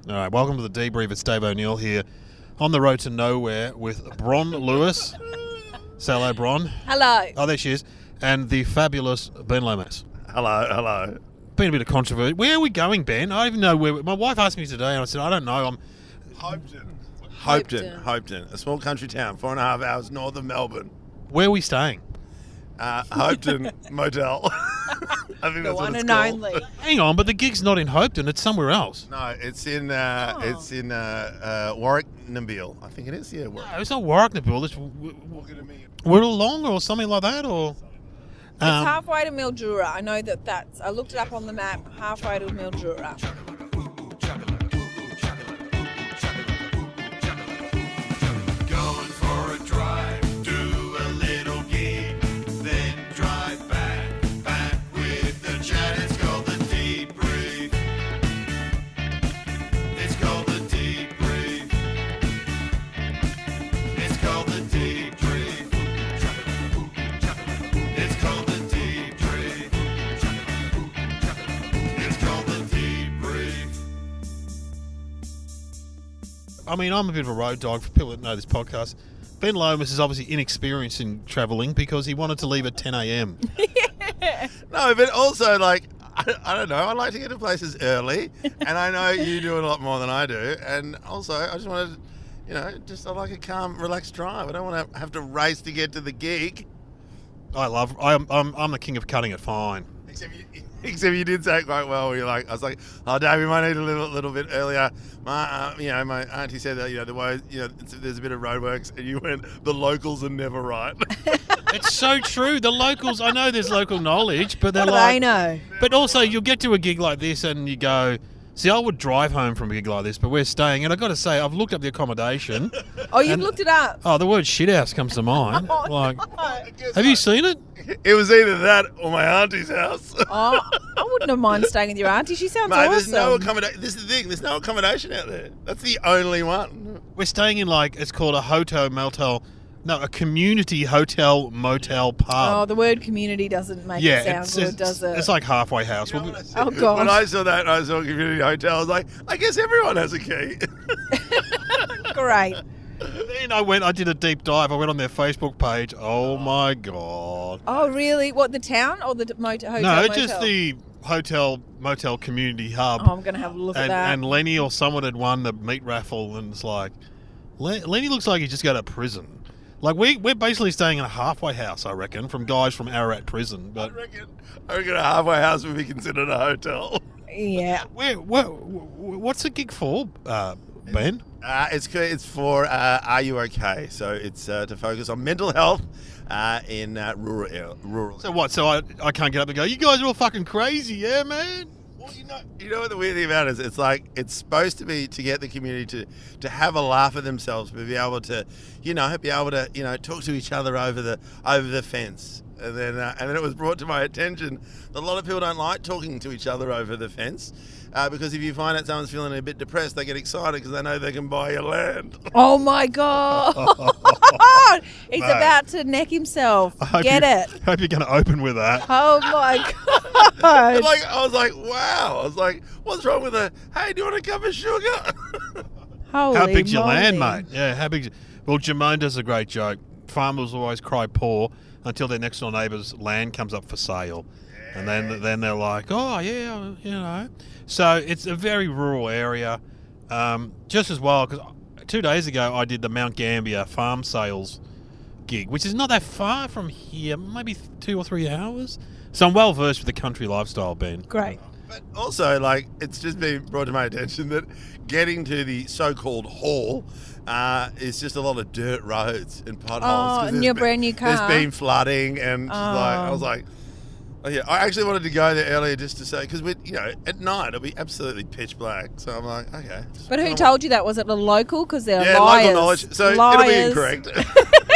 All right, welcome to the debrief. It's Dave O'Neill here on the road to nowhere with Bron Lewis. Say hello, Bron. Hello. Oh, there she is. And the fabulous Ben Lomas. Hello. Been a bit of controversy. Where are we going, Ben? I don't even know where. My wife asked me today, and I said, I don't know. Hopetoun, a small country town, 4.5 hours north of Melbourne. Where are we staying? Hopetoun Motel. I think The that's one what it's and called. only. Hang on, but the gig's not in Hopetoun. It's somewhere else. No, it's in Warwick-Nabil. I think it is. Yeah, Warwick. No, it's not Warwick-Nabil. It's Woomelang or something like that, or. It's halfway to Mildura. I know that's. I looked it up on the map. Halfway to Mildura. Going for a drive, do a little gig, then drive back with the chat. It's called the debrief. It's called the debrief. It's called the debrief. It's called the debrief. It's called the debrief. I mean, I'm a bit of a road dog for people that know this podcast. Ben Lomas is obviously inexperienced in travelling because he wanted to leave at 10 a.m. No, but also, like, I don't know. I like to get to places early, and I know you do it a lot more than I do. And also, I just wanted, I like a calm, relaxed drive. I don't want to have to race to get to the gig. I'm the king of cutting it fine. Except you did say it quite well. Where I was like, oh, Dave, we might need a little bit earlier. My auntie said that, the way, there's a bit of roadworks, and you went, the locals are never right. It's so true. The locals, I know there's local knowledge, but they're What do like, they know? But also, you'll get to a gig like this and you go, see, I would drive home from a gig like this, but we're staying. And I've got to say, I've looked up the accommodation. Oh, you've and- looked it up. Oh, the word shithouse comes to mind. Oh, Like, no. have you seen it? It was either that or my auntie's house. Oh, I wouldn't have minded staying with your auntie. She sounds Mate, there's no awesome. accommodation. This is the thing. There's no accommodation out there. That's the only one. We're staying in, it's called a a community hotel motel Oh, pub. the word community doesn't make it sound good, does it? It's like halfway house. You know what I said? Oh, God. When I saw that and I saw a community hotel, I was like, I guess everyone has a key. Great. Then I did a deep dive. I went on their Facebook page. Oh my God. Oh, really? What, the town or the hotel? No, motel? just the hotel motel community hub. Oh, I'm going to have a look at that. And Lenny or someone had won the meat raffle, and it's like, Lenny looks like he just got out of prison. Like, we're basically staying in a halfway house, I reckon, from guys from Ararat prison. But I reckon a halfway house would be considered a hotel. Yeah. what's the gig for, Ben? It's for Are You Okay? So it's to focus on mental health in rural. So what? So I can't get up and go, you guys are all fucking crazy, yeah, man? Well, you know what the weird thing about it is? It's like it's supposed to be to get the community to have a laugh at themselves, but be able to, talk to each other over the fence. And then it was brought to my attention that a lot of people don't like talking to each other over the fence because if you find out someone's feeling a bit depressed, they get excited because they know they can buy your land. Oh, my God. He's Mate. about to neck himself. Get it. I hope you're going to open with that. Oh, my God. I was like, wow. I was like, what's wrong with hey, do you want a cup of sugar? Holy How big's your moly. land, mate? Yeah, how big's... Well, Jermaine does a great joke. Farmers always cry poor until their next door neighbour's land comes up for sale. And then they're like, oh, yeah, So it's a very rural area. Just as well, because 2 days ago I did the Mount Gambier farm sales gig, which is not that far from here, maybe 2 or 3 hours. So I'm well versed with the country lifestyle, Ben. Great. But also, it's just been brought to my attention that getting to the so-called hall is just a lot of dirt roads and potholes. Oh, 'cause and your brand new car. There's been flooding, and I was like, oh, yeah. I actually wanted to go there earlier just to say, because at night it'll be absolutely pitch black. So I'm like, okay. But who told you that? Was it the local? Because they're Yeah, liars. local knowledge. So Liars. it'll be incorrect.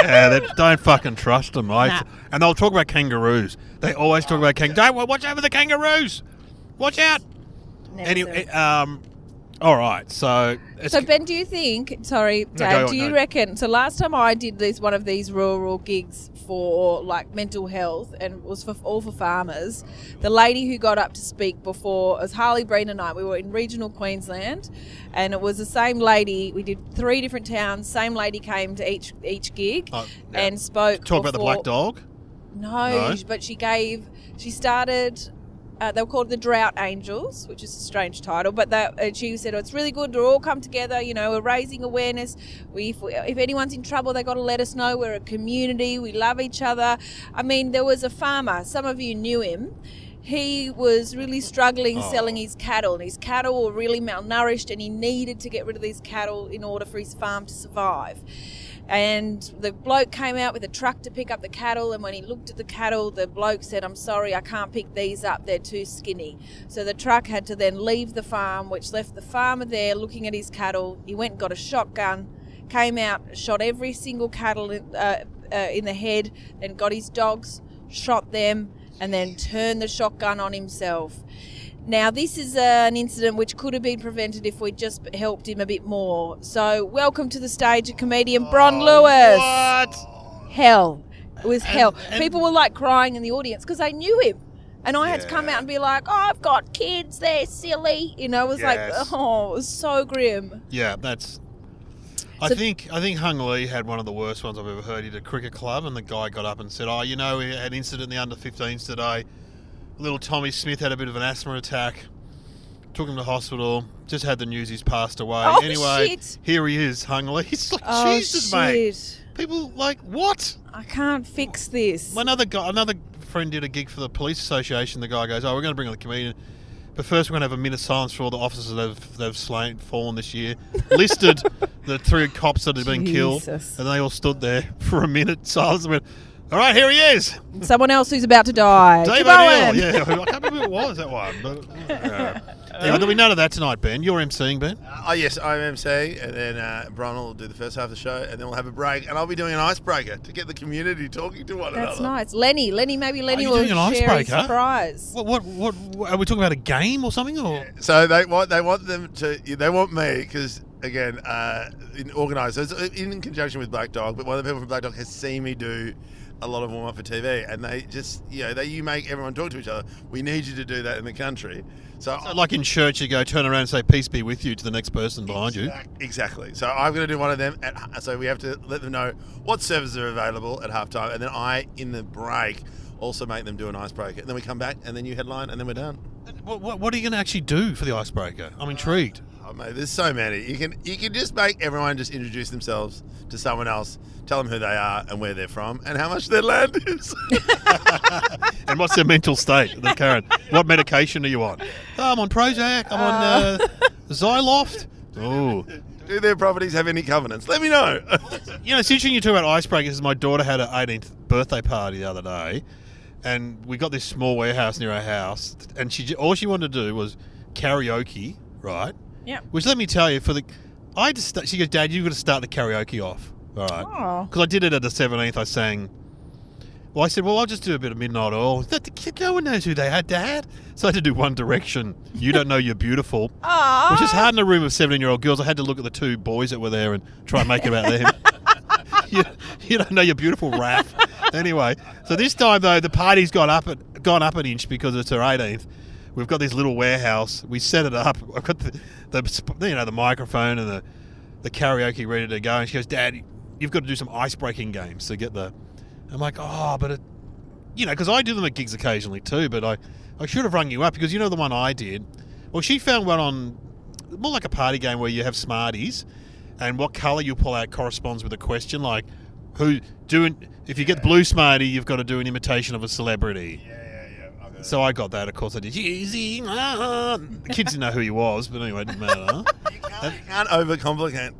Yeah, don't fucking trust them, mate. Nah. And they'll talk about kangaroos. They always talk about kangaroos. Don't watch out for the kangaroos. Watch out. Never Anyway, said. All right, so it's, So Ben, do you think? Sorry, go Dad. on, Do you no. reckon? So last time I did one of these rural gigs for like mental health, and it was all for farmers. The lady who got up to speak before was Harley Breen and I. We were in regional Queensland, and it was the same lady. We did 3 different towns. Same lady came to each gig yeah. and spoke. talk about the before- black dog. No, No? but she started. They were called the Drought Angels, which is a strange title. But she said, it's really good to all come together. You know, we're raising awareness. If anyone's in trouble, they got to let us know. We're a community. We love each other. I mean, there was a farmer. Some of you knew him. He was really struggling selling his cattle, and his cattle were really malnourished, and he needed to get rid of these cattle in order for his farm to survive. And the bloke came out with a truck to pick up the cattle, and when he looked at the cattle, the bloke said, I'm sorry, I can't pick these up, they're too skinny. So the truck had to then leave the farm, which left the farmer there looking at his cattle. He went and got a shotgun, came out, shot every single cattle in the head, then got his dogs, shot them, and then turned the shotgun on himself. Now, this is an incident which could have been prevented if we'd just helped him a bit more. So, welcome to the stage a comedian Bron Lewis. What? Hell. It was hell. and- People were like crying in the audience because they knew him. And I had to come out and be like, oh, I've got kids, they're silly. You know, it was Yes. like, oh, it was so grim. Yeah, that's. I So- think Hung Lee had one of the worst ones I've ever heard. He did a cricket club, and the guy got up and said, "Oh, you know, we had an incident in the under-15s today. Little Tommy Smith had a bit of an asthma attack. Took him to hospital. Just had the news he's passed away. Oh, anyway, shit. here he is, Hung Lee." It's like, Oh, Jesus, shit. mate. People like what? I can't fix this. Another friend did a gig for the police association. The guy goes, "Oh, we're going to bring on the comedian, but first we're going to have a minute silence for all the officers that they've fallen this year." Listed the 3 cops that had been killed, Jesus. and they all stood there for a minute silence and went, "All right, here he is, Someone else who's about to die. Dave Keep going. O'Neill." Yeah, I can't remember who it was, that one. But, anyway, there'll be none of that tonight, Ben. You're emceeing, Ben. Oh, yes, I'm MC, and then Bron will do the first half of the show, and then we'll have a break, and I'll be doing an icebreaker to get the community talking to one That's another. nice. Maybe Lenny you will doing an share his icebreaker? prize. What are we talking about? A game or something? Or So they want me because again, organised. So it's in conjunction with Black Dog, but one of the people from Black Dog has seen me do a lot of warm up for TV, and they just you make everyone talk to each other. We need you to do that in the country. So like in church, you go turn around and say "Peace be with you" to the next person behind you. Exactly. So I'm going to do one of them. So we have to let them know what services are available at halftime, and then I, in the break, also make them do an icebreaker. And then we come back, and then you headline, and then we're done. What are you going to actually do for the icebreaker? I'm intrigued. Oh, mate, there's so many. You can just make everyone just introduce themselves to someone else, tell them who they are and where they're from, and how much their land is. And what's their mental state? The current. What medication are you on? Oh, I'm on Prozac. I'm on Zoloft. Oh. Do their properties have any covenants? Let me know. You know, it's interesting you talk about icebreakers. My daughter had her 18th birthday party the other day, and we got this small warehouse near our house, and all she wanted to do was karaoke, right? Yeah. Which, let me tell you, she goes, "Dad, you've got to start the karaoke off." All right. Oh. Because I did it at the 17th. I sang. Well, I said, "Well, I'll just do a bit of Midnight Oil." No one knows who they are, Dad. So I had to do One Direction. "You Don't Know You're Beautiful," Aww. which is hard in a room of 17-year-old girls. I had to look at the 2 boys that were there and try and make it about them. you don't know you're beautiful, Raph. Anyway, so this time though, the party's gone up an inch because it's her 18th. We've got this little warehouse. We set it up. I've got the microphone and the karaoke ready to go. And she goes, "Dad, you've got to do some ice-breaking games to get the." I'm like, "Oh, but because I do them at gigs occasionally too. But I should have rung you up because the one I did. Well, she found one on more like a party game where you have Smarties, and what colour you pull out corresponds with a question like, if you get blue Smartie, you've got to do an imitation of a celebrity. Yeah. So I got that. Of course, I did. Easy. The kids didn't know who he was, but anyway, it didn't matter. You can't overcomplicate.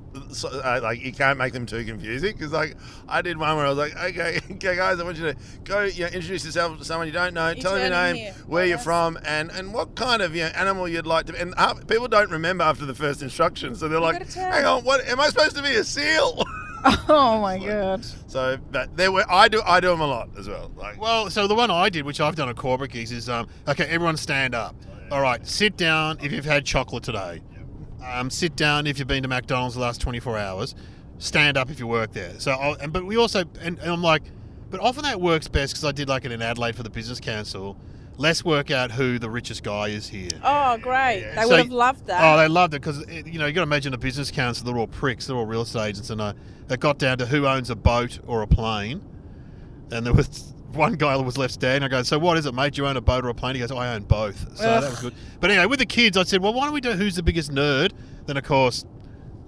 You can't make them too confusing because, I did one where I was like, "Okay, guys, I want you to go, introduce yourself to someone you don't know, tell them your turn in name, here. where you're Yes. from, and what kind of animal you'd like to." And people don't remember after the first instruction, so they're like, gotta tell. "Hang on, what am I supposed to be, a seal?" Oh my god. So, but I do them a lot as well. Well, so the one I did, which I've done at corporate gigs, is okay, everyone stand up. All right, sit down if you've had chocolate today. Sit down if you've been to McDonald's the last 24 hours. Stand up if you work there. So, but we also, and I'm like, but often that works best because I did like it in Adelaide for the Business Council. Let's work out who the richest guy is here. Oh, great. Yeah. They So- would have loved that. Oh, they loved it because, you got to imagine a business council, they're all pricks, they're all real estate agents, and it got down to who owns a boat or a plane. And there was one guy that was left standing. I go, so what is it, mate? Do you own a boat or a plane? He goes, I own both. So Ugh. that was good. But anyway, with the kids, I said, well, why don't we do who's the biggest nerd? Then, of course,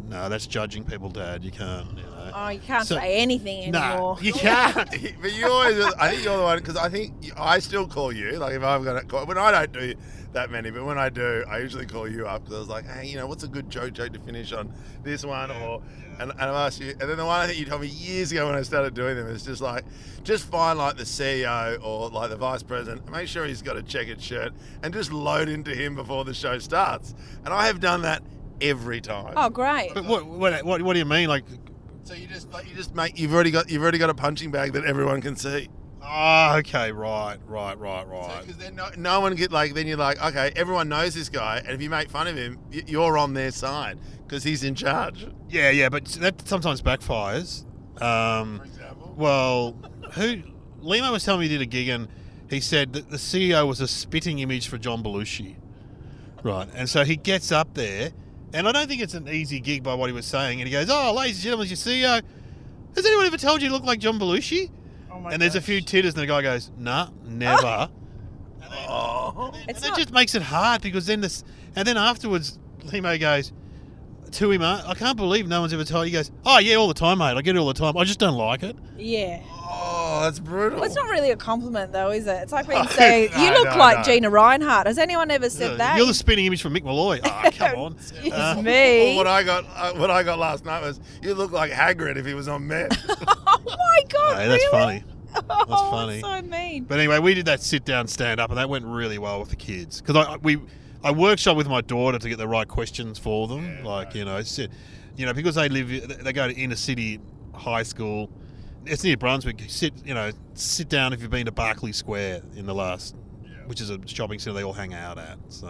no, that's judging people, Dad. You can't, Oh, you can't So- say anything No, anymore. you can't. But you always, I think you're the one, because I think I still call you. Like if I've got it, when I don't do that many, but when I do, I usually call you up because I was like, hey, what's a good joke to finish on this one, and I asked you, and then the one I think you told me years ago when I started doing them is just find like the CEO or like the vice president, make sure he's got a checkered shirt, and just load into him before the show starts. And I have done that every time. Oh, great. But what do you mean? Like, So you've already got a punching bag that everyone can see. oh, okay, right. Because then no one then you're like, okay, everyone knows this guy, and if you make fun of him, you're on their side because he's in charge. Yeah, but that sometimes backfires. For example. Well, Limo was telling me he did a gig and he said that the CEO was a spitting image for John Belushi. Right. And so he gets up there, and I don't think it's an easy gig by what he was saying. And he goes, oh, ladies and gentlemen, your CEO, has anyone ever told you you look like John Belushi? Oh my And there's a few titters, and the guy goes, nah, never. Oh. And It's that not- just makes it hard because then and then afterwards, Limo goes to him, I can't believe no one's ever told you. He goes, oh, yeah, all the time, mate. I get it all the time. I just don't like it. Yeah. Oh, that's brutal. Well, it's not really a compliment, though, is it? It's like when you No, say, you look no, like no. Gina Reinhardt. Has anyone ever said that? You're the spinning image from Mick Malloy. Oh, come on. Excuse Uh, me. Well, what I got last night was you look like Hagrid if he was on meth. Oh, my God. Hey, that's really? funny. Oh, funny. so mean. But anyway, we did that sit down, stand up, and that went really well with the kids because I workshop with my daughter to get the right questions for them. Because they go to inner city high school. It's near Brunswick. Sit down if you've been to Berkeley Square in the last, which is a shopping centre they all hang out at. So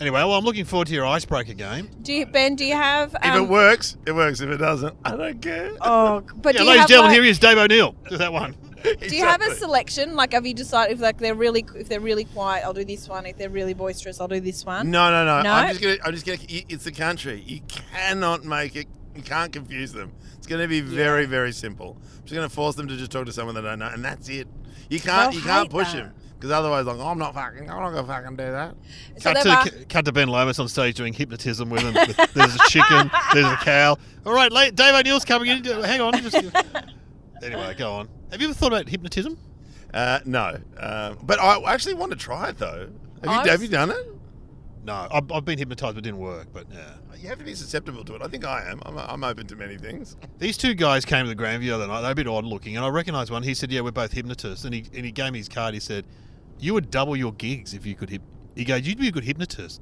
anyway, well, I'm looking forward to your icebreaker game. Ben, do you have... If it works, it works. If it doesn't, I don't care. Oh, but Yeah, do you ladies and have, gentlemen, like, here he is, Dave O'Neill. Do that one. do you have a selection? Like, have you decided if they're really quiet, I'll do this one. If they're really boisterous, I'll do this one. No. No? I'm just gonna. It's the country. You cannot make it. You can't confuse them. It's going to be very, very simple. I'm just going to force them to just talk to someone they don't know, and that's it. You can't. They'll You can't hate push that. him because otherwise, like, I'm not gonna fucking do that. So they've Cut to Ben Lomas on stage doing hypnotism with him. There's a chicken. There's a cow. All right, Dave O'Neill's coming in. Hang on. Anyway, go on. Have you ever thought about hypnotism? No, but I actually want to try it though. Have you done it? No, I've been hypnotised, but it didn't work. But yeah. You have to be susceptible to it. I think I am. I'm open to many things. These two guys came to the Grandview the other night. They're a bit odd looking, and I recognised one. He said, "Yeah, we're both hypnotists." And he gave me his card. He said, "You would double your gigs if you could He goes, "You'd be a good hypnotist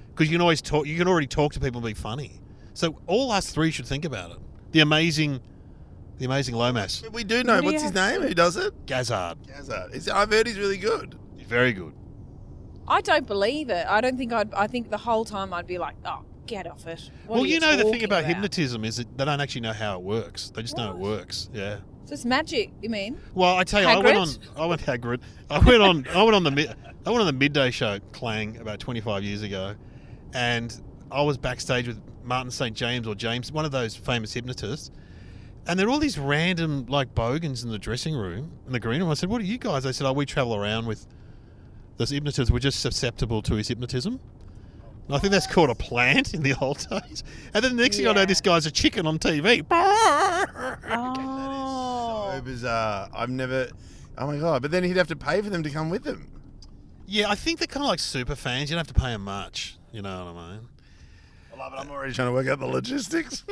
because you can always talk. You can already talk to people and be funny." So all us three should think about it. The amazing Lomas, We do know. What do you What's his have name? to- Who does it? Gazzard. Gazzard. I've heard he's really good. He's very good. I don't believe it. I don't think I think the whole time I'd be like, oh, get off it. What Well, are you know the thing talking about hypnotism is that they don't actually know how it works. They just know it What? works. Yeah. So it's magic, you mean? Well, I tell you, I went on Hagrid. I went on the midday show Clang about 25 years ago, and I was backstage with Martin St. James or James, one of those famous hypnotists. And there are all these random like bogans in the dressing room, in the green room. I said, "What are you guys?" They said, "Oh, we travel around with this hypnotist. We're just susceptible to his hypnotism." And I think that's called a plant in the old days. And then the next thing I know, Yeah. this guy's a chicken on TV. Oh. So bizarre. I've never. Oh my god! But then he'd have to pay for them to come with him. Yeah, I think they're kind of like super fans. You don't have to pay them much. You know what I mean? I love it. I'm already trying to work out the logistics.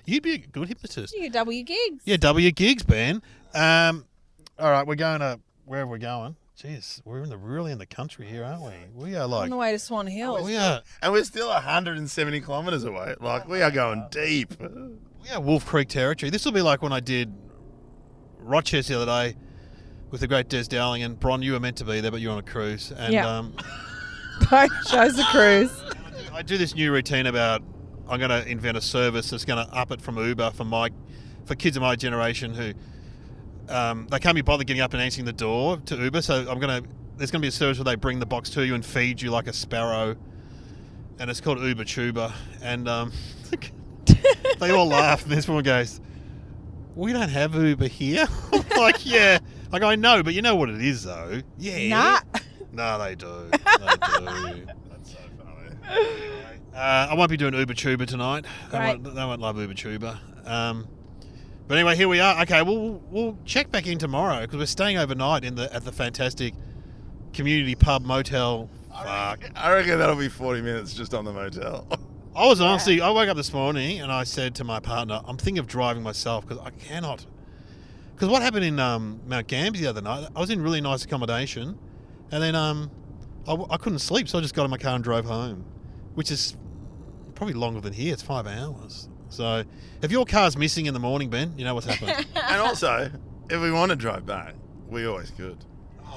You'd be a good hypnotist. You could double your gigs. Yeah, W gigs, Ben. All right, we're going to wherever we're going. Jeez, we're really in the country here, aren't we? We are On like, the way to Swan Hill. we are And we're still 170 kilometres away. Like, we are going deep. Wolf Creek territory. This will be like when I did Rochester the other day with the great Des Dowling and Bron. You were meant to be there, but you're on a cruise. And Yeah. Both shows the cruise. I I do this new routine about I'm going to invent a service that's going to up it from Uber for kids of my generation who they can't be bothered getting up and answering the door to Uber. So there's going to be a service where they bring the box to you and feed you like a sparrow, and it's called Uber Tuber. And they all laugh, and this one goes, "We don't have Uber here." I'm like, yeah. Like, I know, but you know what it is, though. Yeah. Nah. No, they do. They do. That's so funny. I won't be doing Uber Tuber tonight. Great. They won't love Uber Tuber. But anyway, here we are. Okay, we'll check back in tomorrow because we're staying overnight at the fantastic community pub motel. Fuck. I reckon that'll be 40 minutes just on the motel. I woke up this morning and I said to my partner, I'm thinking of driving myself because I cannot. Because what happened in Mount Gambier the other night, I was in really nice accommodation and then I couldn't sleep, so I just got in my car and drove home, which is probably longer than here. It's 5 hours. So if your car's missing in the morning, Ben, you know what's happened. And also, if we want to drive back, we always could.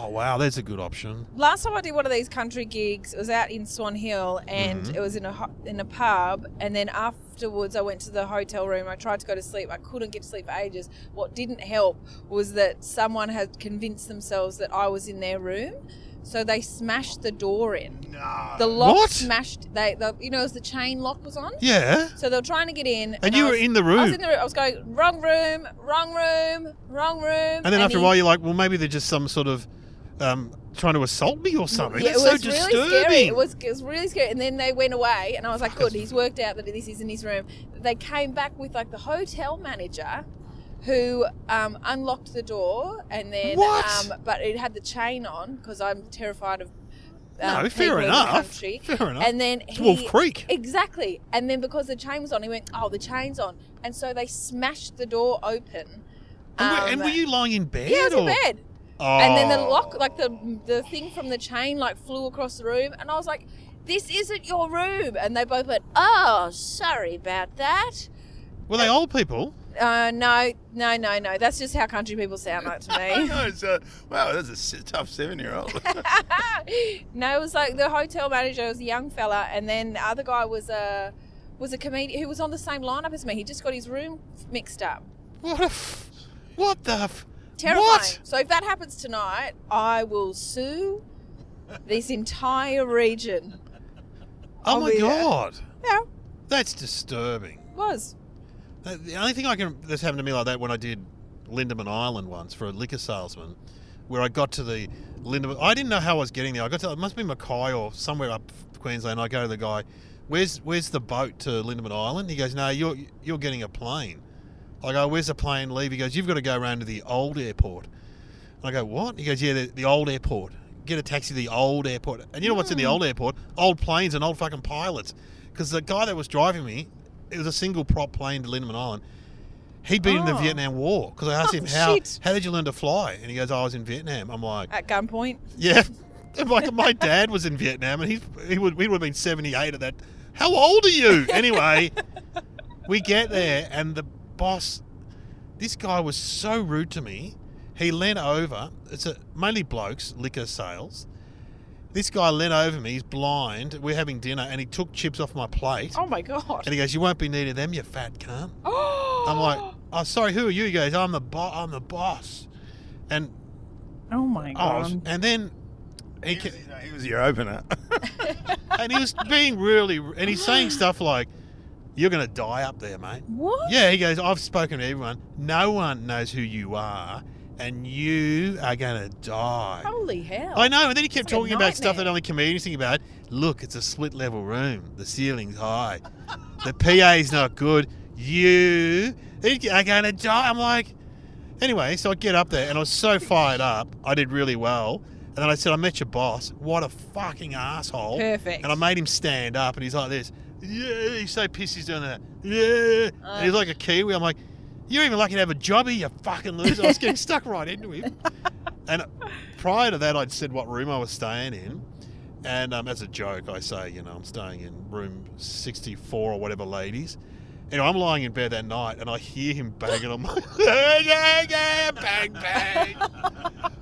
Oh, wow, that's a good option. Last time I did one of these country gigs, it was out in Swan Hill, and it was in a pub. And then afterwards, I went to the hotel room. I tried to go to sleep. I couldn't get to sleep for ages. What didn't help was that someone had convinced themselves that I was in their room, so they smashed the door in. No. The lock What? smashed. As the chain lock was on. Yeah. So they were trying to get in. And you were in the room. I was in the room. I was going, wrong room, wrong room, wrong room. And then after a while, you're like, well, maybe they're just some sort of trying to assault me or something. Yeah, That's it so was disturbing. really scary. It was really scary. And then they went away, and I was like, good, he's worked out that this is in his room. They came back with like the hotel manager who unlocked the door, and then What? but it had the chain on because I'm terrified of No, people fair in the enough. country. Fair enough. And then It's Wolf Creek. Exactly. And then because the chain was on, he went, oh, the chain's on. And so they smashed the door open. And were you lying in bed? Yeah, I was in or? bed. Oh. And then the lock, like the thing from the chain, like flew across the room, and I was like, "This isn't your room." And they both went, "Oh, sorry about that." Were they old people? No. That's just how country people sound like to I me. know, wow, that's a tough 7-year-old. No, it was like the hotel manager was a young fella, and then the other guy was a comedian who was on the same lineup as me. He just got his room mixed up. What the? Terrifying. What? So if that happens tonight, I will sue this entire region. Oh I'll my be there. God. Yeah, That's disturbing. was. The only thing that's happened to me like that when I did Lindeman Island once for a liquor salesman, where I got to the Lindeman. I didn't know how I was getting there. I got to, it must be Mackay or somewhere up Queensland. I go to the guy, where's the boat to Lindeman Island? He goes, no, you're getting a plane. I go, where's the plane leave? He goes, you've got to go around to the old airport. I go, what? He goes, yeah, the old airport. Get a taxi to the old airport. And you know what's in the old airport? Old planes and old fucking pilots. Because the guy that was driving me, it was a single prop plane to Lindeman Island. He'd been in the Vietnam War. Because I asked him, how did you learn to fly? And he goes, I was in Vietnam. I'm like, At gunpoint. yeah. My dad was in Vietnam and we would have been 78 at that. How old are you? Anyway, we get there and the boss, this guy was so rude to me. He leant over. It's mainly blokes, liquor sales. This guy leant over me. He's blind. We're having dinner, and he took chips off my plate. Oh my God. And he goes, "You won't be needing them, you fat cunt." I'm like, "Oh, sorry. Who are you?" He goes, "I'm the boss." And Oh my God. and then He was your opener. and he was being really, and he's saying stuff like, "You're going to die up there, mate." What? Yeah, he goes, "I've spoken to everyone. No one knows who you are, and you are going to die." Holy hell. I know, and then he kept It's like a talking about stuff nightmare. that only comedians think about. Look, it's a split-level room. The ceiling's high. The PA's not good. You are going to die. I'm like... Anyway, so I get up there, and I was so fired up. I did really well. And then I said, I met your boss. What a fucking asshole. Perfect. And I made him stand up, and he's like this. Yeah, he's so pissed he's doing that. Yeah. And he's like a Kiwi. I'm like, you're even lucky to have a jobby, you fucking loser. I was getting stuck right into him. And prior to that, I'd said what room I was staying in. And as a joke, I say, I'm staying in room 64 or whatever, ladies. Anyway, I'm lying in bed that night, and I hear him banging on my... bang, bang.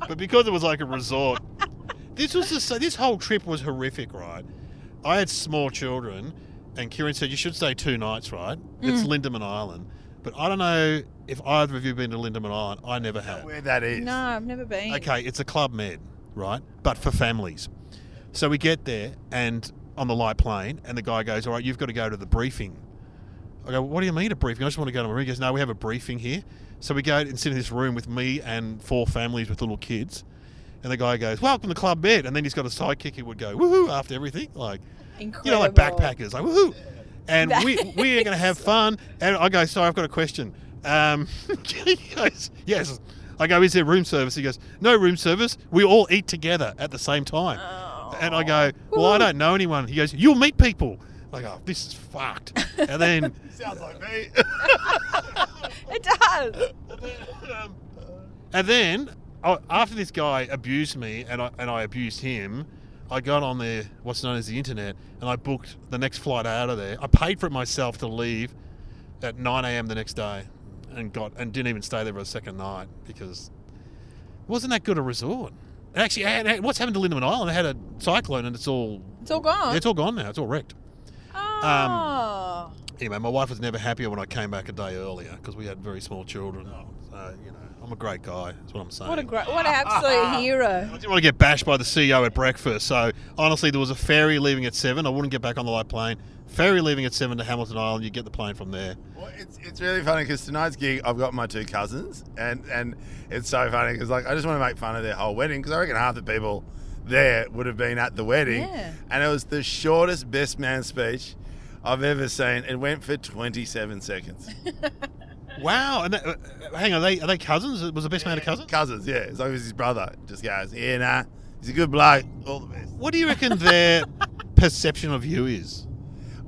But because it was like a resort, this whole trip was horrific, right? I had small children, and Kieran said you should stay 2 nights, right? It's Lindeman Island. But I don't know if either of you have been to Lindeman Island. I never have. Where that is. No, I've never been. Okay, it's a Club Med, right? But for families. So we get there and on the light plane, and the guy goes, all right, you've got to go to the briefing. I go, what do you mean a briefing? I just want to go to my room. He goes, no, we have a briefing here. So we go and sit in this room with me and 4 families with little kids. And the guy goes, welcome to Club Med. And then he's got a sidekick who would go, woohoo, after everything. Like, Incredible. you know, like backpackers, like, woohoo. And we are going to have fun. And I go, sorry, I've got a question. He goes, yes. I go, is there room service? He goes, no room service. We all eat together at the same time. Oh. And I go, well, I don't know anyone. He goes, you'll meet people. I go, this is fucked. And then... Sounds like me. It does. And then, after this guy abused me and I abused him, I got on there, what's known as the internet, and I booked the next flight out of there. I paid for it myself to leave at 9 a.m. the next day and didn't even stay there for a second night because it wasn't that good a resort. And actually, what's happened to Lindeman Island? They had a cyclone and it's all gone. It's all gone now. It's all wrecked. Oh. Anyway, my wife was never happier when I came back a day earlier because we had very small children. So, you know, I'm a great guy. That's what I'm saying. What an absolute hero. I didn't want to get bashed by the CEO at breakfast. So, honestly, there was a ferry leaving at 7. I wouldn't get back on the light plane. Ferry leaving at 7 to Hamilton Island. You get the plane from there. Well, it's really funny because tonight's gig, I've got my 2 cousins, and it's so funny because like I just want to make fun of their whole wedding because I reckon half the people there would have been at the wedding, Yeah. and it was the shortest best man speech I've ever seen. It went for 27 seconds. Wow. And hang on, are they cousins? Was the best man a cousin? Cousins, yeah. As long as his brother just goes, yeah, nah, he's a good bloke. All the best. What do you reckon their perception of you is?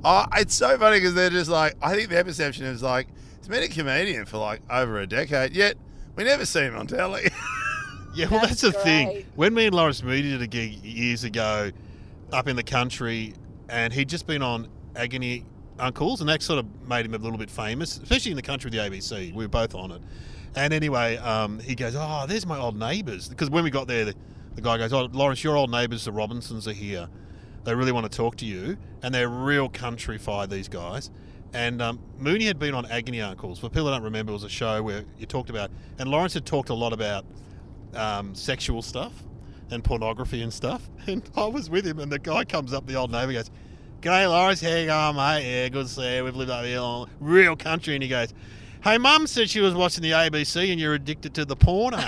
Oh, it's so funny because they're just like, I think their perception is like, he's been a comedian for like over a decade, yet we never see him on telly. Yeah, well, that's the That's thing. great. When me and Lawrence Moody did a gig years ago up in the country, and he'd just been on Agony Uncles, and that sort of made him a little bit famous, especially in the country with the ABC. We were both on it. And anyway, he goes, oh, there's my old neighbours. Because when we got there, the guy goes, oh, Lawrence, your old neighbours, the Robinsons, are here. They really want to talk to you. And they're real country-fied, these guys. And Mooney had been on Agony Uncles. For people that don't remember, it was a show where you talked about... And Lawrence had talked a lot about sexual stuff and pornography and stuff. And I was with him, and the guy comes up, the old neighbour, goes, g'day, Lawrence, how you going, mate? Yeah, good to see you. We've lived up here long. Real country. And he goes, hey, Mum said she was watching the ABC and you're addicted to the porno.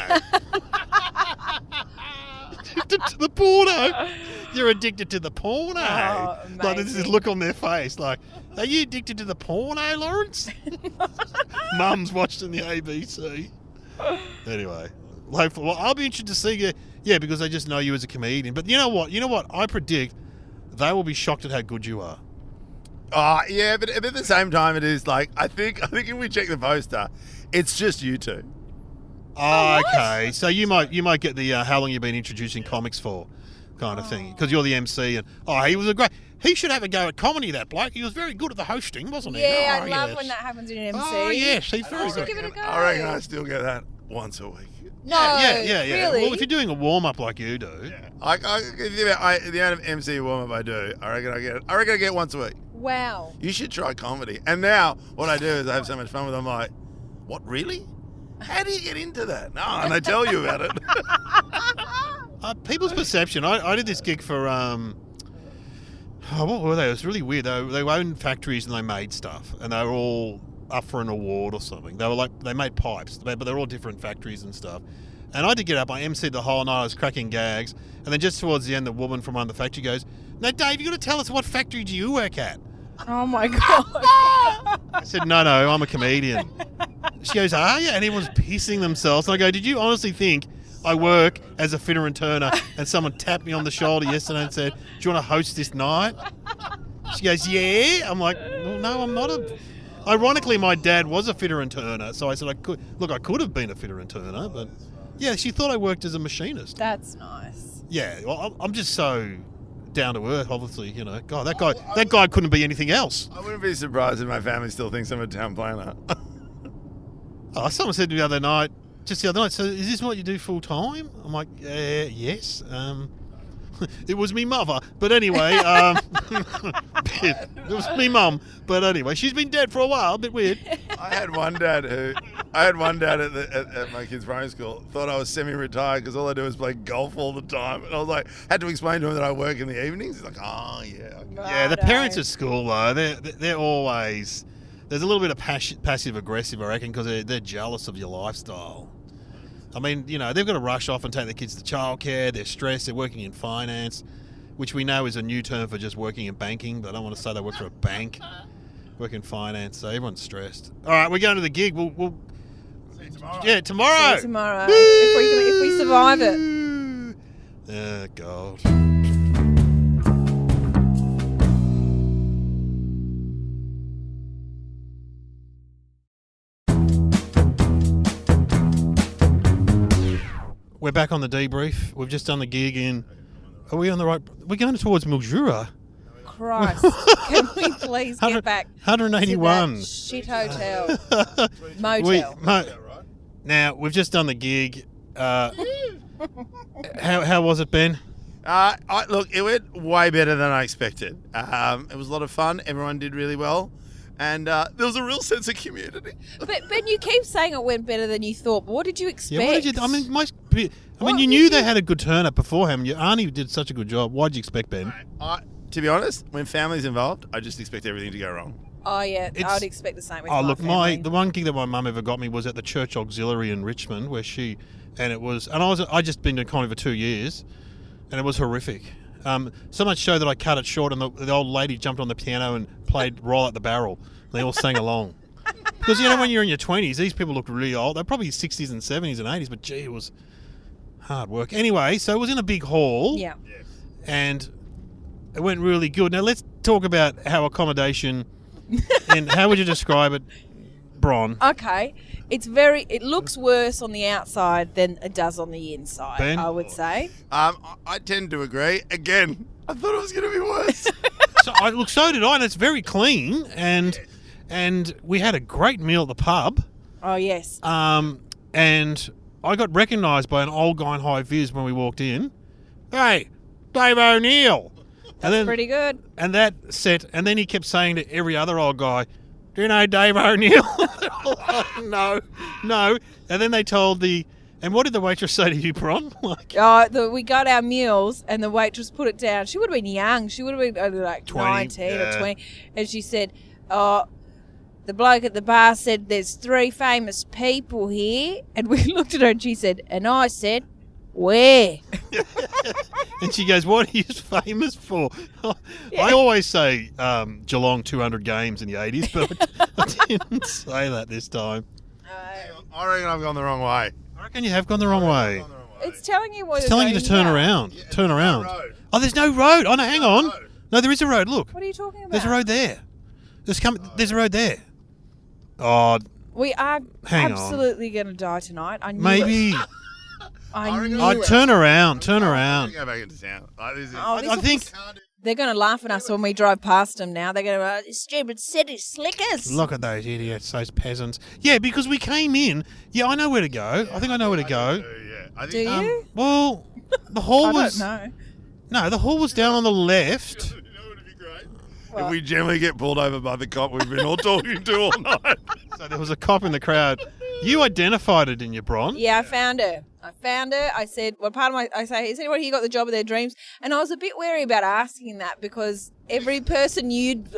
Addicted to the porno. You're addicted to the porno. Oh, like, there's this amazing. look on their face like, are you addicted to the porno, Lawrence? Mum's watching the ABC. Anyway, well, I'll be interested to see you. Yeah, because they just know you as a comedian. But you know what? I predict they will be shocked at how good you are. Oh, yeah, but at the same time, it is like, I think if we check the poster, it's just you two. Oh, okay. So you might get the how long you've been introducing comics for kind of thing because you're the MC and he should have a go at comedy, that bloke. He was very good at the hosting, wasn't he? Yeah, Oh, I love yes. when that happens in an MC. Oh, yes, he's very should good. give it a go. I reckon I still get that once a week. No, Yeah. really? Well, if you're doing a warm up like you do, The amount of MC warm up I do, I reckon I get once a week. Wow. You should try comedy. And now what I do is I have so much fun with them. I'm like, what, really? How do you get into that? No, and they tell you about it. people's perception. I did this gig for what were they? It was really weird. They owned factories and they made stuff, and they were all up for an award or something. They made pipes, but they're all different factories and stuff. And I did get up. I emceed the whole night. I was cracking gags, and then just towards the end, the woman from one of the factory goes, "No, Dave, you got to tell us what factory do you work at?" Oh my god. I said, no, I'm a comedian. She goes, are you? And everyone's pissing themselves. And I go, did you honestly think I work as a fitter and turner and someone tapped me on the shoulder yesterday and said, do you want to host this night? She goes, yeah. I'm like, well, no, I'm not Ironically, my dad was a fitter and turner. So I said, I could have been a fitter and turner. But yeah, she thought I worked as a machinist. That's nice. Yeah, well, I'm just so down to earth, obviously, you know. God, that guy couldn't be anything else. I wouldn't be surprised if my family still thinks I'm a town planner. Oh, someone said to me the other night, so is this what you do full time? I'm like, yes. It was me mother. But anyway, it was me mum. But anyway, she's been dead for a while. A bit weird. I had one dad at my kids' primary school thought I was semi-retired because all I do is play golf all the time, and I was like, had to explain to him that I work in the evenings. He's like, oh yeah. Okay. Yeah, the parents at school though, they're always there's a little bit of passive aggressive, I reckon, because they're jealous of your lifestyle. I mean, you know, they've got to rush off and take their kids to childcare. They're stressed. They're working in finance, which we know is a new term for just working in banking. But I don't want to say they work for a bank. Work in finance, so everyone's stressed. All right, we're going to the gig. We'll See you tomorrow. yeah, tomorrow. See you tomorrow. If we survive it. Oh God. We're back on the debrief. We've just done the gig in. Are we on the right? We're going towards Mildura. Christ. Can we please get back 181. to that shit hotel? Motel. Now, we've just done the gig. How was it, Ben? Look, it went way better than I expected. It was a lot of fun. Everyone did really well. And there was a real sense of community. But Ben, you keep saying it went better than you thought. But what did you expect? Yeah, what did you? I mean, you knew they had a good turn up beforehand. Arnie did such a good job. What did you expect, Ben? To be honest, when family's involved, I just expect everything to go wrong. Oh yeah, I would expect the same with Oh, my look, family. the one gig that my mum ever got me was at the Church Auxiliary in Richmond, where I just been to Connie for 2 years, and it was horrific. So much so that I cut it short, and the old lady jumped on the piano and played Roll Out the Barrel. They all sang along. Because, you know, when you're in your 20s, these people look really old. They're probably 60s and 70s and 80s, but gee, it was hard work. Anyway, so it was in a big hall. Yeah. And it went really good. Now, let's talk about how accommodation and how would you describe it, Bron? Okay. It looks worse on the outside than it does on the inside, Ben? I would say. I tend to agree. Again, I thought it was going to be worse. So did I, and it's very clean, and we had a great meal at the pub. Oh, yes. And I got recognised by an old guy in high vis when we walked in. Hey, Dave O'Neill. That's pretty good. And that set, and then he kept saying to every other old guy, do you know Dave O'Neill? No. And then they told and what did the waitress say to you, Bron? We got our meals, and the waitress put it down. She would have been young. She would have been like 20, 19 or 20. And she said, the bloke at the bar said, there's 3 famous people here. And we looked at her, and she said, and I said, where? And she goes, what are you famous for? Yeah. I always say Geelong 200 games in the 80s, but I didn't say that this time. I reckon I've gone the wrong way. I reckon you have gone the wrong way. It's telling you what It's telling you to turn around. Yeah, Turn there's no around. road. Oh, there's no road. Oh, no, hang on. road. No, there is a road. Look. What are you talking about? There's a road there. There's a road there. Oh, We are Hang on. absolutely going to die tonight. I knew it. maybe. I knew Oh, it. turn around. Turn I'm around. going to go back into town. Like, this is, Oh, this I will think. They're going to laugh at us when we drive past them now. They're going to go, stupid city slickers. Look at those idiots, those peasants. Yeah, because we came in. Yeah, I know where to go. I think I know where to go. Yeah. I Do think, you? Well, the hall I was. don't know. No, the hall was down on the left. you know what would be great? What? If we generally get pulled over by the cop we've been all talking to all night. So there was a cop in the crowd. You identified it in your Bron. Yeah, I found her. I said, well, is anyone here got the job of their dreams? And I was a bit wary about asking that because every person you'd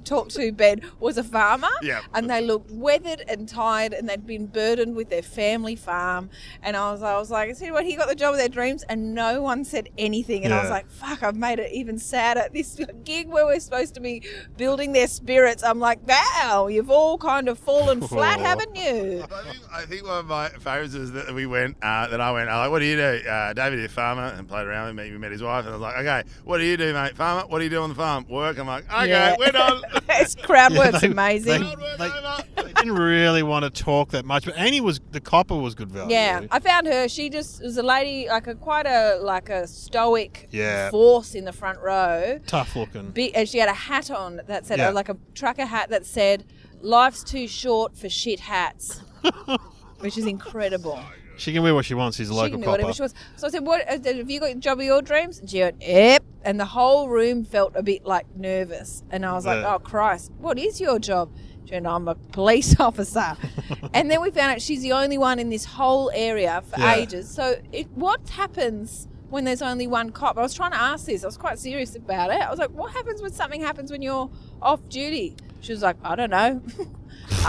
talked to, Ben, was a farmer. Yeah. And they looked weathered and tired and they'd been burdened with their family farm. And I was like, is anyone here got the job of their dreams? And no one said anything. And I was Yeah. like, fuck, I've made it even sadder. This gig where we're supposed to be building their spirits, I'm like, wow, you've all kind of fallen flat, haven't you? I think one of my favourites is that we went, that I went, like, what do you do? David, you're a farmer, and played around with me. We met his wife, and I was like, okay, what do you do, mate? Farmer? What do you do on the farm? Work. I'm like, okay, Yeah. we're done. This crowd Yeah, work's they- amazing. They didn't really want to talk that much, but Annie the copper was good value. Yeah, I found her. She just was a lady, quite a stoic Yeah. force in the front row. Tough looking. And she had a hat on that said, Yeah. like a trucker hat that said, "Life's too short for shit hats," which is incredible. She can wear what she wants. She's a She local can do copper. whatever she wants. So I said, "What have you got? The job of your dreams?" And she went, "Yep." And the whole room felt a bit like nervous. And I was like, Yeah. "Oh Christ, what is your job?" She went, "I'm a police officer." And then we found out she's the only one in this whole area for Yeah. ages. So what happens when there's only one cop? I was trying to ask this. I was quite serious about it. I was like, "What happens when something happens when you're off duty?" She was like, "I don't know."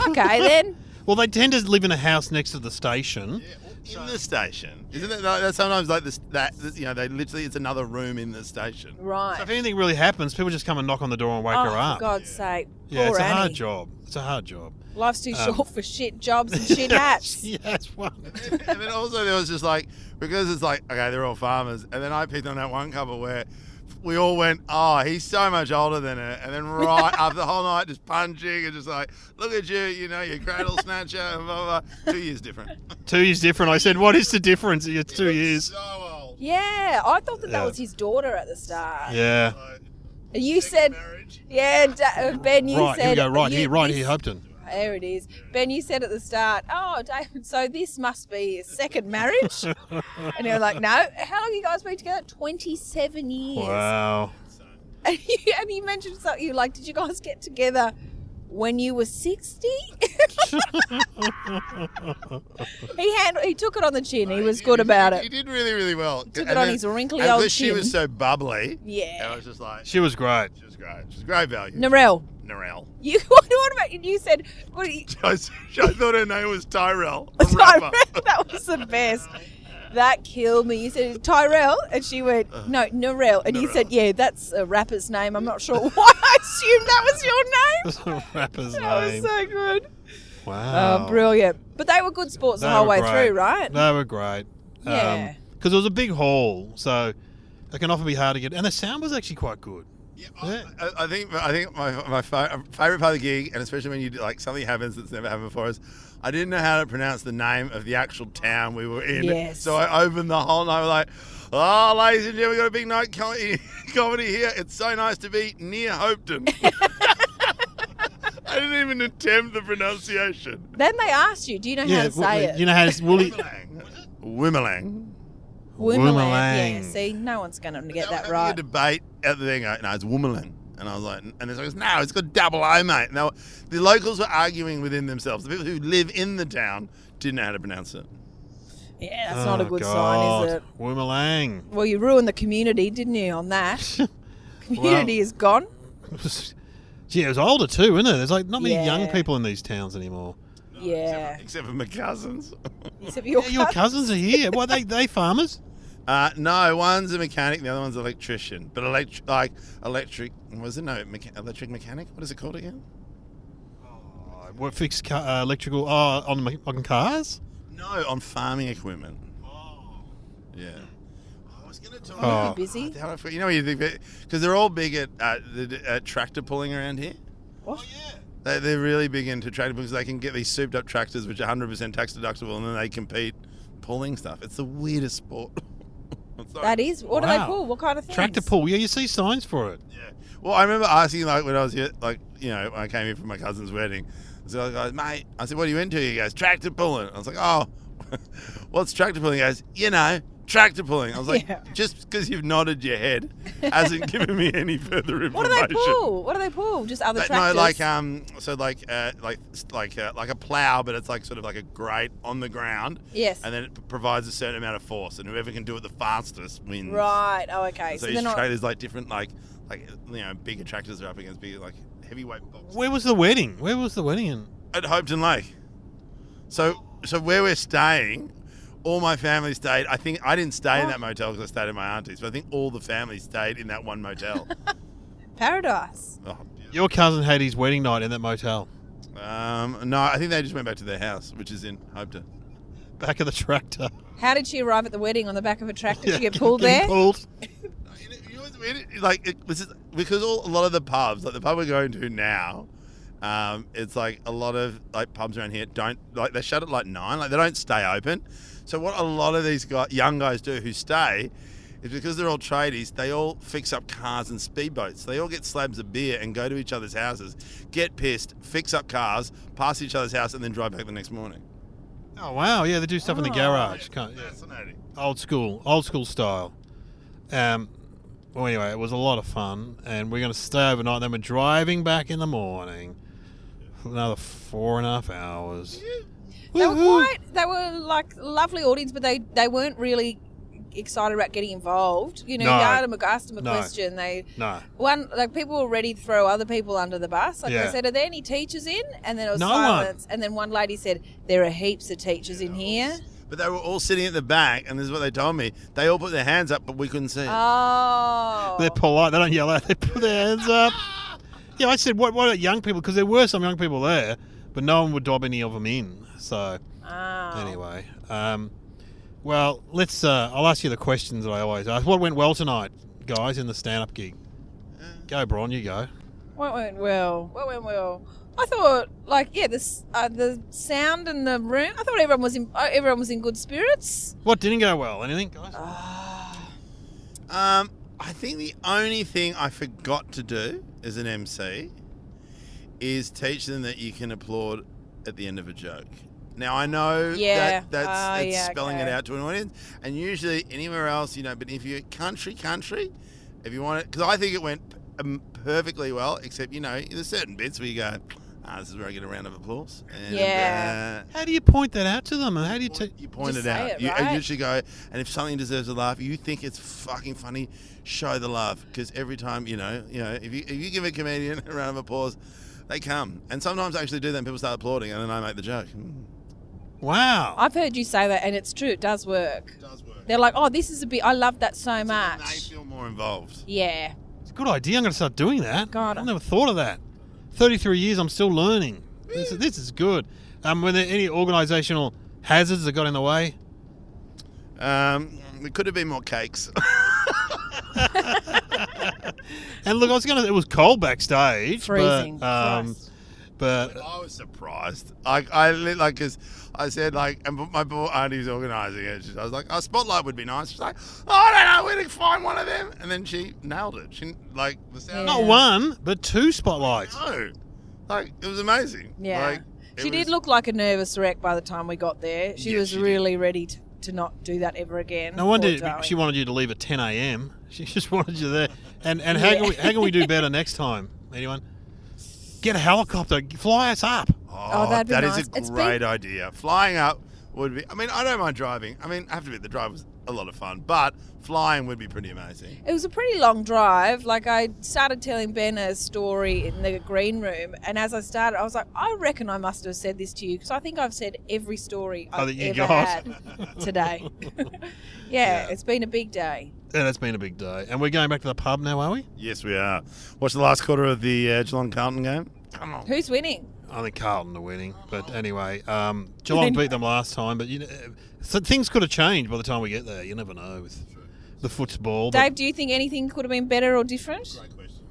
Okay, then. Well, they tend to live in a house next to the station. In the station, isn't it? That's sometimes like this. They literally it's another room in the station. Right. So if anything really happens, people just come and knock on the door and wake Oh, her for up. God's sake. Yeah, Poor it's a Annie. hard job. It's a hard job. Life's too short for shit jobs and shit hats. Yes, one. And then also there was just like, because it's like, okay, they're all farmers, and then I picked on that one couple where we all went, oh, he's so much older than her, and then right after the whole night just punching and just like, look at you, your cradle snatcher and blah, blah, blah. 2 years different. 2 years different. I said, what is the difference? It's 2 years. So old. Yeah, I thought that Yeah. was his daughter at the start. Yeah. Like, And you said, marriage. yeah, Ben, you Right, said. here we go. Right you- here, right this- here, Hopetoun. There it is. Ben, you said at the start, oh, David, so this must be a second marriage? And you're like, no. How long have you guys been together? 27 years. Wow. And you mentioned something, you like, did you guys get together when you were 60? He took it on the chin. He was good about He it. did really, really well. Took it And on then- his wrinkly and old because she chin. was so bubbly. Yeah. I was just like, She was great. she was great. She was great value. Narelle. Narelle. You what about you said what do you, I thought her name was Tyrell. A rapper. that was the best. That killed me. You said Tyrell, and she went, no, Narelle. And you Narelle. said, yeah, that's a rapper's name. I'm not sure why I assumed that was your name. That's a rapper's That was name. so good. Wow. Oh, brilliant. But they were good sports the They whole were way great. through, right? They were great. Yeah. Because it was a big hall, so it can often be hard to get. And the sound was actually quite good. Yeah, I think my favorite part of the gig, and especially when you do, like something happens that's never happened before, is I didn't know how to pronounce the name of the actual town we were in. Yes. So I opened the whole night like, oh, ladies and gentlemen, we got a big night comedy here. It's so nice to be near Hopetoun. I didn't even attempt the pronunciation. Then they asked you, do you know how to say it? You know how to Woolly. Woomelang. Woomelang. Yeah, Woomelang. see, no one's going to get that Having right. A debate at the thing. No, it's Woomelang. And I was like, and it's like, no, it's got double O, mate. Now, the locals were arguing within themselves. The people who live in the town didn't know how to pronounce it. Yeah, that's not a good sign, is it? Woomelang. Well, you ruined the community, didn't you, on that? Community is gone. Gee, it was older too, isn't it? There's like not many young Yeah. people in these towns anymore. Yeah. Except for my cousins. Except for your, Yeah, your cousins are here. What, they farmers? No, one's a mechanic, the other one's an electrician. But electric, was it? No, electric mechanic? What is it called again? What fix electrical on cars? No, on farming equipment. Yeah. I was going to talk Oh. about... busy? You know what you think? Because they're all big at tractor pulling around here. What? They're really big into tractor pulling because they can get these souped up tractors which are 100% tax deductible, and then they compete pulling stuff. It's the weirdest sport. I'm sorry. That is. What do they Wow. pull? What kind of things? Tractor pull. Yeah, you see signs for it. Yeah. Well, I remember asking, like, when I was here, like, when I came here for my cousin's wedding. So I goes, mate, I said, what are you into? He goes, tractor pulling. I was like, oh, what's tractor pulling? He goes, tractor pulling. I was like, Yeah. just because you've nodded your head hasn't given me any further information. What do they pull? What do they pull? Just other tractors? No, like a plow, but it's like sort of like a grate on the ground. Yes. And then it provides a certain amount of force, and whoever can do it the fastest wins. Right. Oh, okay. So they're each not. tractor's like different, like bigger tractors are up against bigger, like heavyweight boxes. Where was the wedding? Where was the wedding in? At Hopetoun Lake. So where we're staying, all my family stayed. I think I didn't stay in that motel because I stayed at my auntie's, but I think all the family stayed in that one motel. Paradise. Oh, Your cousin had his wedding night in that motel. no, I think they just went back to their house, which is in Hopetoun. Back of the tractor. How did she arrive at the wedding on the back of a tractor? Did she get pulled Getting there? Pulled. You know what's weird? This is because a lot of the pubs, like the pub we're going to now, it's like a lot of like pubs around here they shut at like 9, like they don't stay open. So what a lot of these young guys do who stay is because they're all tradies, they all fix up cars and speedboats. They all get slabs of beer and go to each other's houses, get pissed, fix up cars, pass each other's house, and then drive back the next morning. Oh wow, yeah, they do stuff in the garage. Yeah. Fascinating. Old school style. Well, anyway, it was a lot of fun, and we're going to stay overnight. Then we're driving back in the morning for another 4.5 hours. They were Woohoo! they were like lovely audience, but they weren't really excited about getting involved. You know, No. you asked them a No. question. No. People were ready to throw other people under the bus. Like Yeah. they said, "Are there any teachers in?" And then it was No silence. And then one lady said, "There are heaps of teachers in here." But they were all sitting at the back, and this is what they told me. They all put their hands up, but we couldn't see it. Oh, They're polite. They don't yell out. They put their hands up. Yeah, I said, what are young people? Because there were some young people there, but no one would dob any of them in. So, anyway. Well, let's. I'll ask you the questions that I always ask. What went well tonight, guys, in the stand-up gig? Go, Bron, you go. What went well? I thought, the sound in the room. I thought everyone was in good spirits. What didn't go well? Anything, guys? I think the only thing I forgot to do as an MC is teach them that you can applaud at the end of a joke. Now, I know that's spelling it out to an audience, and usually anywhere else, but if you're country, if you want it, because I think it went perfectly well, except, there's certain bits where you go, this is where I get a round of applause. And, How do you point that out to them? How do you you point Just it out. say it, You right? usually go, and if something deserves a laugh, you think it's fucking funny, show the love. Because every time, if you give a comedian a round of applause, they come. And sometimes I actually do that and people start applauding and then I make the joke. Wow. I've heard you say that, and it's true. It does work. It does work. They're like, "Oh, this is a bit. I love that so They much." feel more involved. Yeah. It's a good idea. I'm going to start doing that. God. I never thought of that. 33 years, I'm still learning. This is good. Were there any organisational hazards that got in the way? There could have been more cakes. And look, it was cold backstage. Freezing. But I was surprised. Because I said, and my poor auntie's organising it. I was like, a spotlight would be nice. She's like, I don't know where to find one of them. And then she nailed it. The sound. not one, but 2 spotlights. No. It was amazing. Yeah. She did look like a nervous wreck by the time we got there. She was really ready to not do that ever again. No wonder Poor darling. she wanted you to leave at 10 a.m. She just wanted you there. And how can we do better next time? Anyone? Get a helicopter. Fly us up. Oh, that'd be that nice. is a great idea. Flying up would be... I don't mind driving. I have to admit, the drive was a lot of fun. But flying would be pretty amazing. It was a pretty long drive. I started telling Ben a story in the green room, and as I started, I was like, I reckon I must have said this to you, because I think I've said every story I've that you ever got. had today. Yeah, it's been a big day. Yeah, that's been a big day. And we're going back to the pub now, are we? Yes, we are. Watch the last quarter of the Geelong-Carlton game. Come on. Who's winning? I think Carlton are winning. But anyway, Geelong beat them last time. But so things could have changed by the time we get there. You never know with the football. Dave, do you think anything could have been better or different? Great question.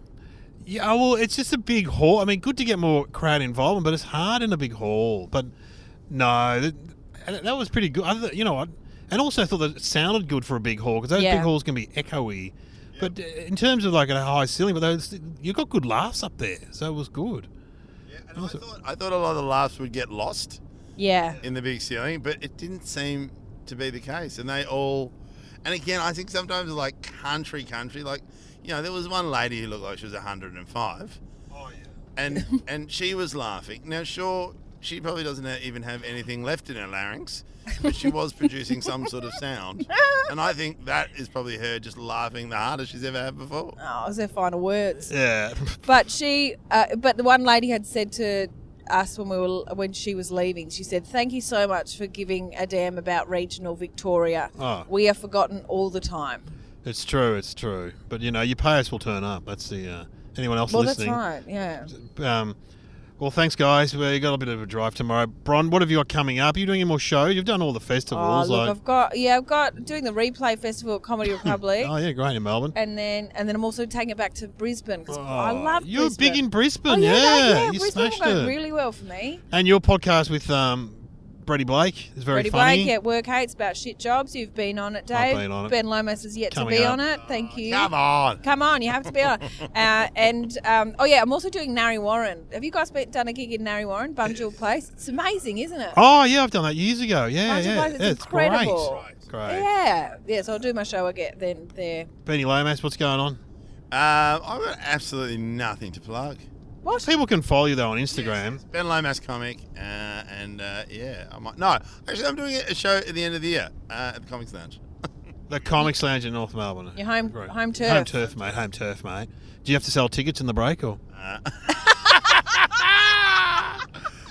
Yeah, well, it's just a big hall. Good to get more crowd involvement, but it's hard in a big hall. But no, that was pretty good. You know what? And also I thought that it sounded good for a big hall, because those big halls can be echoey. Yep. But in terms of a high ceiling, you got good laughs up there, so it was good. Yeah, and I thought a lot of the laughs would get lost. Yeah. In the big ceiling, but it didn't seem to be the case. And they all, and again, I think sometimes country, there was one lady who looked like she was 105. Oh yeah. And she was laughing. Now, sure, she probably doesn't even have anything left in her larynx, but she was producing some sort of sound. And I think that is probably her just laughing the hardest she's ever had before. Oh, it was her final words. Yeah. But but the one lady had said to us when she was leaving, she said, "Thank you so much for giving a damn about regional Victoria. Oh. We are forgotten all the time." It's true. But your payers will turn up. That's the anyone else listening. Well, that's right. Yeah. Well, thanks, guys. We've got a bit of a drive tomorrow. Bron, what have you got coming up? Are you doing any more shows? You've done all the festivals. Oh, look, I've got doing the Replay Festival at Comedy Republic. Oh, yeah, great in Melbourne. And then I'm also taking it back to Brisbane, because I love Brisbane. You're big in Brisbane, yeah. You Brisbane smashed went it. really well for me. And your podcast with Brady Blake is very Freddie funny. Blake at Work Hates about shit jobs. You've been on it, Dave. I've been on it. Ben Lomas is yet Coming to be up. on it. Thank you. Come on. Come on, you have to be on it. I'm also doing Narry Warren. Have you guys done a gig in Narry Warren, Bunjil Place? It's amazing, isn't it? Oh, yeah, I've done that years ago. Yeah, Bunjil yeah. Place is It's incredible. Great. Yeah, so I'll do my show again then there. Benny Lomas, what's going on? I've got absolutely nothing to plug. What? People can follow you, though, on Instagram. Yes, Ben Lomas comic, I might. No, actually, I'm doing a show at the end of the year at the Comics Lounge. The Comics Lounge in North Melbourne. Your home Great. turf. Home turf, mate. Home turf, mate. Do you have to sell tickets in the break, or?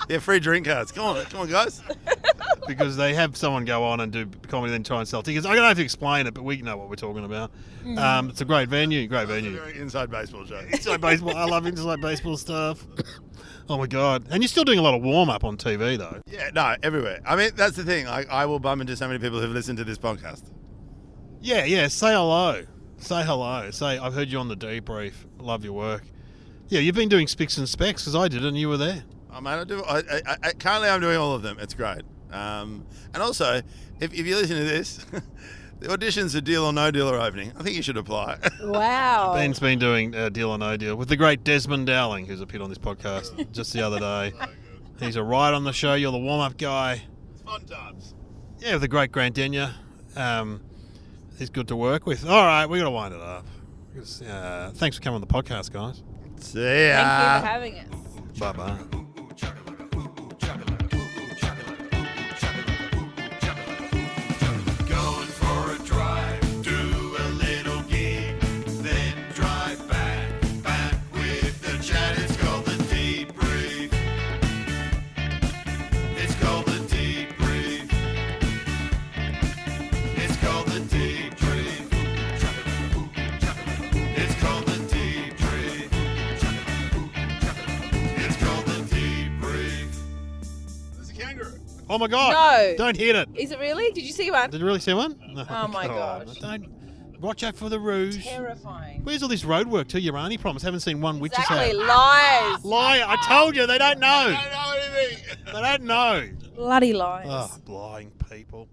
Yeah, free drink cards. Come on, guys. Because they have someone go on and do comedy, then try and sell tickets. I don't have to explain it, but we know what we're talking about. It's a great venue. It's a very inside baseball show. Inside baseball. I love inside baseball stuff. Oh my god! And you're still doing a lot of warm up on TV, though. Yeah, no, everywhere. I mean, that's the thing. I will bump into so many people who've listened to this podcast. Yeah. Say hello. Say hello. Say I've heard you on the debrief. Love your work. Yeah, you've been doing Spicks and Specs because I did, and you were there. Oh, man, currently I'm doing all of them. It's great. And also, if you listen to this, the auditions for Deal or No Deal are opening. I think you should apply. Wow. Ben's been doing Deal or No Deal with the great Desmond Dowling, who's appeared on this podcast just the other day. He's a ride on the show. You're the warm-up guy. It's fun times. Yeah, with the great Grant Denyer. He's good to work with. All right, we got to wind it up. Thanks for coming on the podcast, guys. See ya. Thank you for having us. Bye-bye. Going for a drive, do a little gig, then drive back with the chat. It's called the debrief. It's called the debrief. It's called the debrief. It's called the debrief. It's called the debrief. There's a kangaroo. Oh, my God. No. Don't hit it. Is it really? Did you see one? Did you really see one? No. Oh, my gosh. Don't. Watch out for the rouge. Terrifying. Where's all this road work too? Your auntie promise. Haven't seen one witch's Exactly. hat. Lies. Lie. I told you. They don't know. I don't know anything. They don't know. Bloody lies. Oh, lying people.